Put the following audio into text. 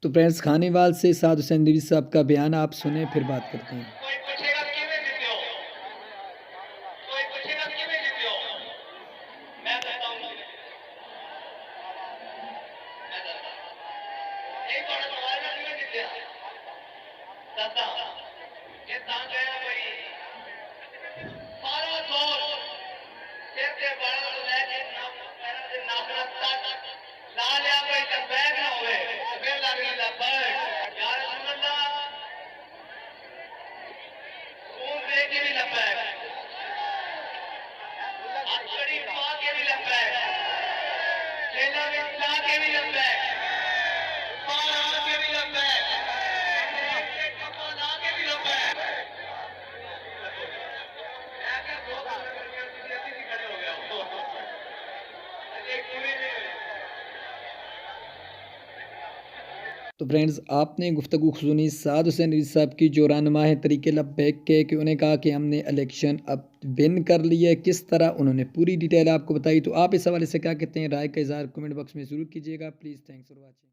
तो फ्रेंड्स खानेवाल से साद हुसैन रिजवी साहब का बयान आप सुने, फिर बात करते हैं। कोई पूछेगा किवें जीते हो, कोई पूछेगा किवें जीते हो, मैं कहता हूं मैं कहता ये थोड़ा सवाल है किवें जीते दसदा ये तां गया भाई सारा जोर सिर ते बालों को लेके पैरों से नाखुन तक ला लिया कोई बैग ना होवे फिर लग गई लपट या रसूल अल्लाह खून दे के भी लपैक अचड़ी पा के भी लपैक खेला में ला के भी लपैक पार आ के भी लपैक कपा ला के भी लपैक ऐसे दो करके जैसे भी खड़े हो गया एक पूरी तो फ्रेंड्स आपने गुफ्तगू सुनी साद हुसैन रिजवी साहब की, जो रहनुमा है तरीके लब्बैक के, कि उन्हें कहा कि हमने इलेक्शन अब विन कर लिया है। किस तरह उन्होंने पूरी डिटेल आपको बताई। तो आप इस हवाले से क्या कहते हैं, राय का इज़हार कमेंट बॉक्स में ज़रूर कीजिएगा प्लीज़। Thanks for watching.